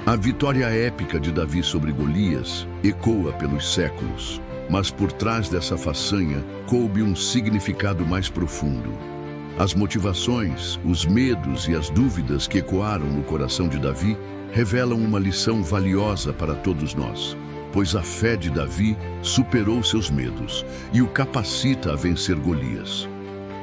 A vitória épica de Davi sobre Golias ecoa pelos séculos, mas por trás dessa façanha coube um significado mais profundo. As motivações, os medos e as dúvidas que ecoaram no coração de Davi revelam uma lição valiosa para todos nós, pois a fé de Davi superou seus medos e o capacita a vencer Golias.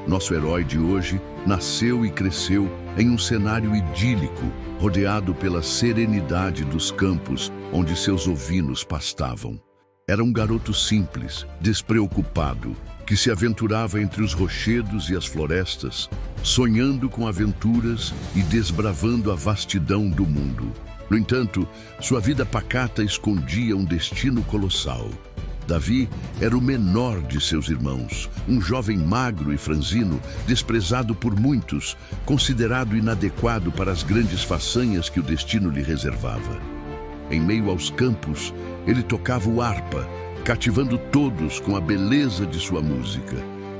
Nosso herói de hoje nasceu e cresceu em um cenário idílico, rodeado pela serenidade dos campos onde seus ovinos pastavam. Era um garoto simples, despreocupado, que se aventurava entre os rochedos e as florestas, sonhando com aventuras e desbravando a vastidão do mundo. No entanto, sua vida pacata escondia um destino colossal. Davi era o menor de seus irmãos, um jovem magro e franzino, desprezado por muitos, considerado inadequado para as grandes façanhas que o destino lhe reservava. Em meio aos campos, ele tocava o arpa, cativando todos com a beleza de sua música.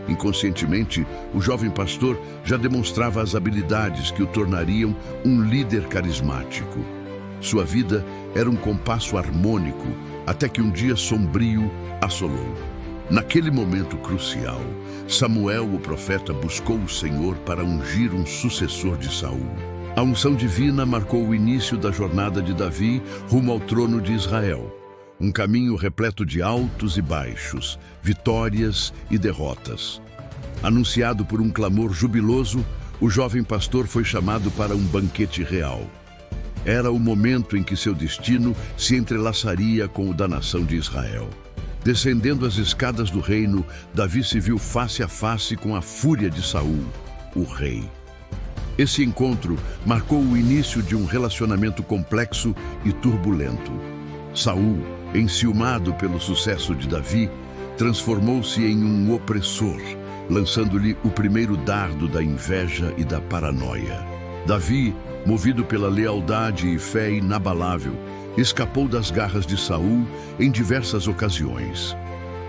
Inconscientemente, o jovem pastor já demonstrava as habilidades que o tornariam um líder carismático. Sua vida era um compasso harmônico, até que um dia sombrio assolou. Naquele momento crucial, Samuel, o profeta, buscou o Senhor para ungir um sucessor de Saul. A unção divina marcou o início da jornada de Davi rumo ao trono de Israel. Um caminho repleto de altos e baixos, vitórias e derrotas. Anunciado por um clamor jubiloso, o jovem pastor foi chamado para um banquete real. Era o momento em que seu destino se entrelaçaria com o da nação de Israel. Descendendo as escadas do reino, Davi se viu face a face com a fúria de Saul, o rei. Esse encontro marcou o início de um relacionamento complexo e turbulento. Saul, enciumado pelo sucesso de Davi, transformou-se em um opressor, lançando-lhe o primeiro dardo da inveja e da paranoia. Davi, movido pela lealdade e fé inabalável, escapou das garras de Saul em diversas ocasiões.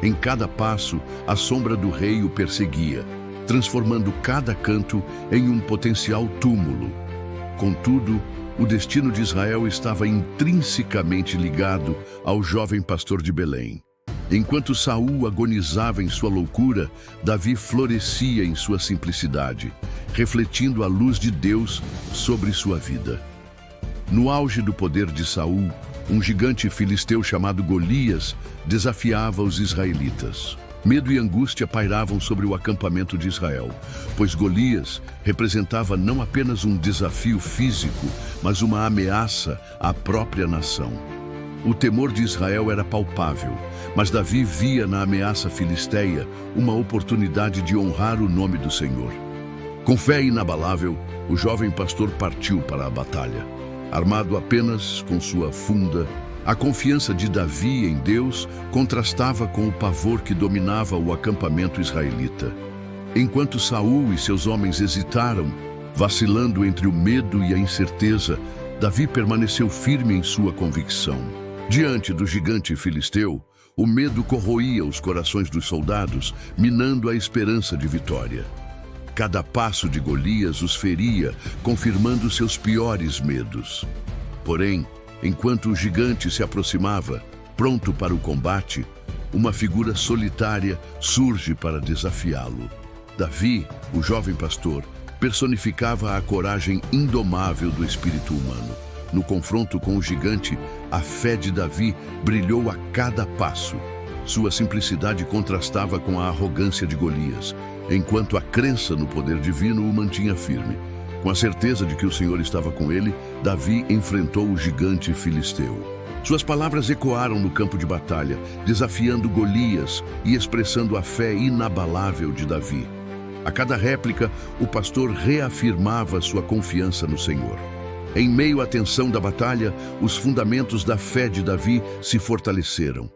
Em cada passo, a sombra do rei o perseguia, transformando cada canto em um potencial túmulo. Contudo, o destino de Israel estava intrinsecamente ligado ao jovem pastor de Belém. Enquanto Saul agonizava em sua loucura, Davi florescia em sua simplicidade, refletindo a luz de Deus sobre sua vida. No auge do poder de Saul, um gigante filisteu chamado Golias desafiava os israelitas. Medo e angústia pairavam sobre o acampamento de Israel, pois Golias representava não apenas um desafio físico, mas uma ameaça à própria nação. O temor de Israel era palpável, mas Davi via na ameaça filisteia uma oportunidade de honrar o nome do Senhor. Com fé inabalável, o jovem pastor partiu para a batalha. Armado apenas com sua funda, a confiança de Davi em Deus contrastava com o pavor que dominava o acampamento israelita. Enquanto Saul e seus homens hesitaram, vacilando entre o medo e a incerteza, Davi permaneceu firme em sua convicção. Diante do gigante filisteu, o medo corroía os corações dos soldados, minando a esperança de vitória. Cada passo de Golias os feria, confirmando seus piores medos. Porém, enquanto o gigante se aproximava, pronto para o combate, uma figura solitária surge para desafiá-lo. Davi, o jovem pastor, personificava a coragem indomável do espírito humano. No confronto com o gigante, a fé de Davi brilhou a cada passo. Sua simplicidade contrastava com a arrogância de Golias, enquanto a crença no poder divino o mantinha firme. Com a certeza de que o Senhor estava com ele, Davi enfrentou o gigante filisteu. Suas palavras ecoaram no campo de batalha, desafiando Golias e expressando a fé inabalável de Davi. A cada réplica, o pastor reafirmava sua confiança no Senhor. Em meio à tensão da batalha, os fundamentos da fé de Davi se fortaleceram.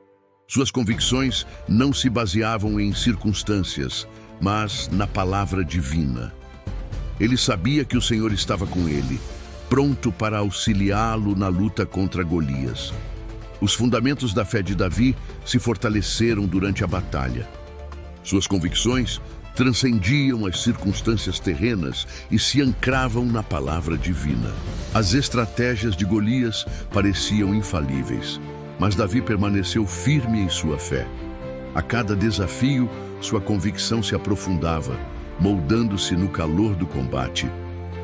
Suas convicções não se baseavam em circunstâncias, mas na palavra divina. Ele sabia que o Senhor estava com ele, pronto para auxiliá-lo na luta contra Golias. Os fundamentos da fé de Davi se fortaleceram durante a batalha. Suas convicções transcendiam as circunstâncias terrenas e se ancravam na palavra divina. As estratégias de Golias pareciam infalíveis, mas Davi permaneceu firme em sua fé. A cada desafio, sua convicção se aprofundava, moldando-se no calor do combate.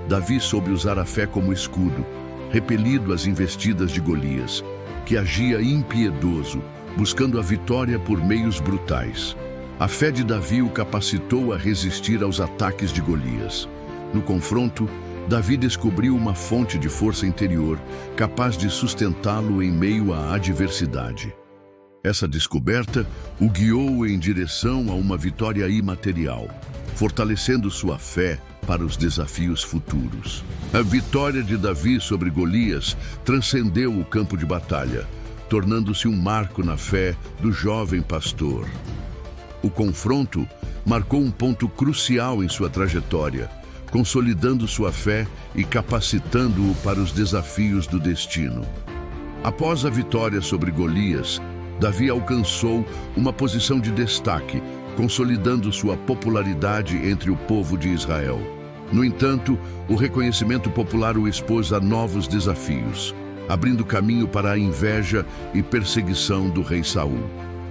Davi soube usar a fé como escudo, repelindo as investidas de Golias, que agia impiedoso, buscando a vitória por meios brutais. A fé de Davi o capacitou a resistir aos ataques de Golias. No confronto, Davi descobriu uma fonte de força interior capaz de sustentá-lo em meio à adversidade. Essa descoberta o guiou em direção a uma vitória imaterial, fortalecendo sua fé para os desafios futuros. A vitória de Davi sobre Golias transcendeu o campo de batalha, tornando-se um marco na fé do jovem pastor. O confronto marcou um ponto crucial em sua trajetória, consolidando sua fé e capacitando-o para os desafios do destino. Após a vitória sobre Golias, Davi alcançou uma posição de destaque, consolidando sua popularidade entre o povo de Israel. No entanto, o reconhecimento popular o expôs a novos desafios, abrindo caminho para a inveja e perseguição do rei Saul.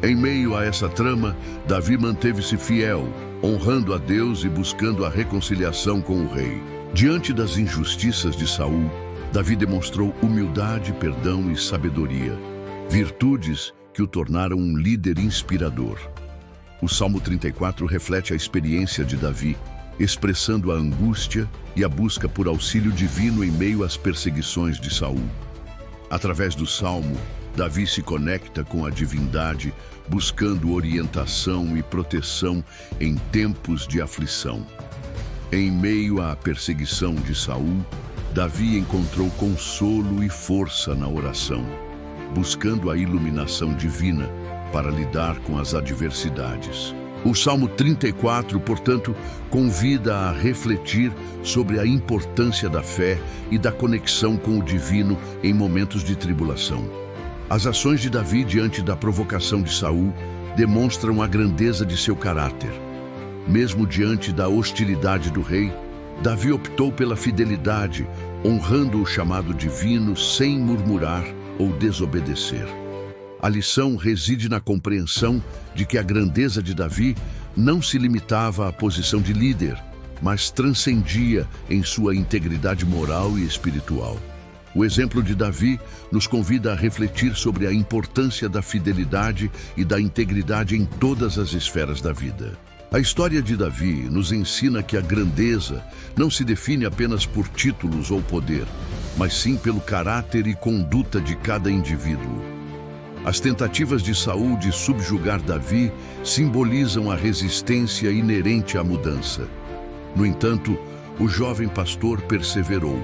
Em meio a essa trama, Davi manteve-se fiel, honrando a Deus e buscando a reconciliação com o rei. Diante das injustiças de Saul, Davi demonstrou humildade, perdão e sabedoria, virtudes que o tornaram um líder inspirador. O Salmo 34 reflete a experiência de Davi, expressando a angústia e a busca por auxílio divino em meio às perseguições de Saul. Através do Salmo, Davi se conecta com a divindade, buscando orientação e proteção em tempos de aflição. Em meio à perseguição de Saul, Davi encontrou consolo e força na oração, buscando a iluminação divina para lidar com as adversidades. O Salmo 34, portanto, convida a refletir sobre a importância da fé e da conexão com o divino em momentos de tribulação. As ações de Davi diante da provocação de Saul demonstram a grandeza de seu caráter. Mesmo diante da hostilidade do rei, Davi optou pela fidelidade, honrando o chamado divino sem murmurar ou desobedecer. A lição reside na compreensão de que a grandeza de Davi não se limitava à posição de líder, mas transcendia em sua integridade moral e espiritual. O exemplo de Davi nos convida a refletir sobre a importância da fidelidade e da integridade em todas as esferas da vida. A história de Davi nos ensina que a grandeza não se define apenas por títulos ou poder, mas sim pelo caráter e conduta de cada indivíduo. As tentativas de Saul de subjugar Davi simbolizam a resistência inerente à mudança. No entanto, o jovem pastor perseverou,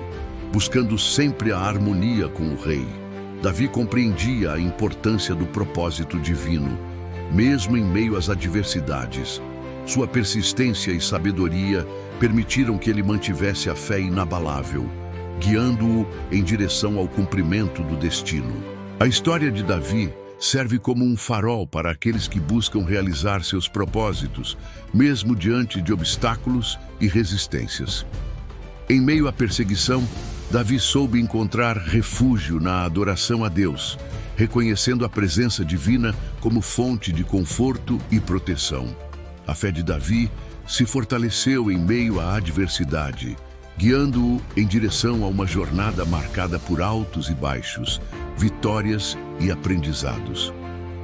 buscando sempre a harmonia com o rei. Davi compreendia a importância do propósito divino, mesmo em meio às adversidades. Sua persistência e sabedoria permitiram que ele mantivesse a fé inabalável, guiando-o em direção ao cumprimento do destino. A história de Davi serve como um farol para aqueles que buscam realizar seus propósitos, mesmo diante de obstáculos e resistências. Em meio à perseguição, Davi soube encontrar refúgio na adoração a Deus, reconhecendo a presença divina como fonte de conforto e proteção. A fé de Davi se fortaleceu em meio à adversidade, guiando-o em direção a uma jornada marcada por altos e baixos, vitórias e aprendizados.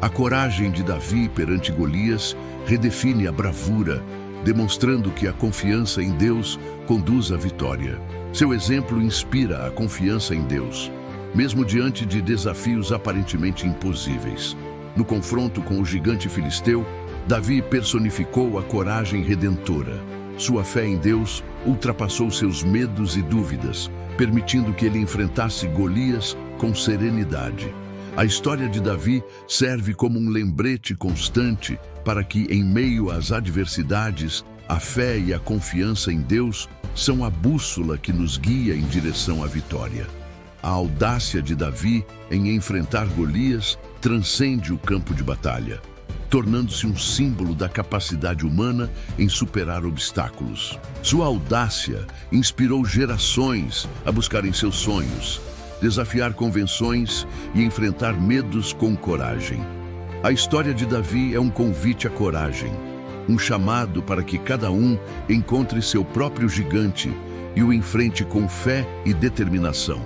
A coragem de Davi perante Golias redefine a bravura, demonstrando que a confiança em Deus conduz à vitória. Seu exemplo inspira a confiança em Deus, mesmo diante de desafios aparentemente impossíveis. No confronto com o gigante filisteu, Davi personificou a coragem redentora. Sua fé em Deus ultrapassou seus medos e dúvidas, permitindo que ele enfrentasse Golias com serenidade. A história de Davi serve como um lembrete constante para que, em meio às adversidades, a fé e a confiança em Deus são a bússola que nos guia em direção à vitória. A audácia de Davi em enfrentar Golias transcende o campo de batalha. tornando-se um símbolo da capacidade humana em superar obstáculos. Sua audácia inspirou gerações a buscarem seus sonhos, desafiar convenções e enfrentar medos com coragem. A história de Davi é um convite à coragem, um chamado para que cada um encontre seu próprio gigante e o enfrente com fé e determinação.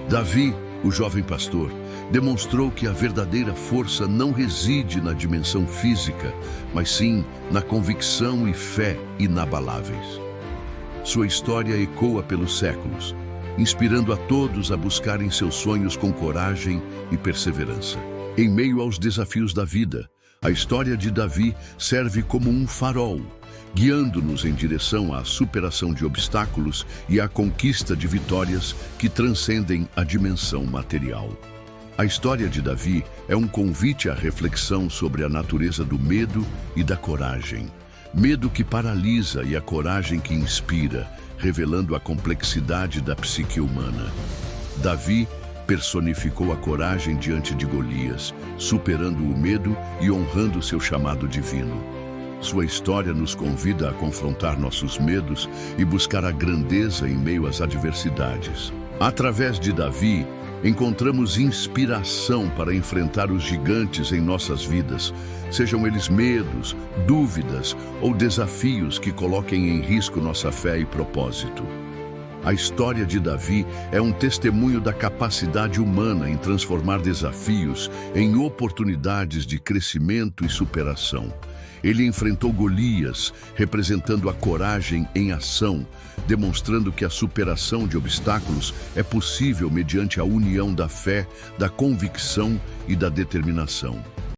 Davi, o jovem pastor, demonstrou que a verdadeira força não reside na dimensão física, mas sim na convicção e fé inabaláveis. Sua história ecoa pelos séculos, inspirando a todos a buscarem seus sonhos com coragem e perseverança. Em meio aos desafios da vida, a história de Davi serve como um farol, guiando-nos em direção à superação de obstáculos e à conquista de vitórias que transcendem a dimensão material. A história de Davi é um convite à reflexão sobre a natureza do medo e da coragem. Medo que paralisa e a coragem que inspira, revelando a complexidade da psique humana. Davi personificou a coragem diante de Golias, superando o medo e honrando seu chamado divino. Sua história nos convida a confrontar nossos medos e buscar a grandeza em meio às adversidades. Através de Davi, encontramos inspiração para enfrentar os gigantes em nossas vidas, sejam eles medos, dúvidas ou desafios que coloquem em risco nossa fé e propósito. A história de Davi é um testemunho da capacidade humana em transformar desafios em oportunidades de crescimento e superação. Ele enfrentou Golias, representando a coragem em ação, demonstrando que a superação de obstáculos é possível mediante a união da fé, da convicção e da determinação.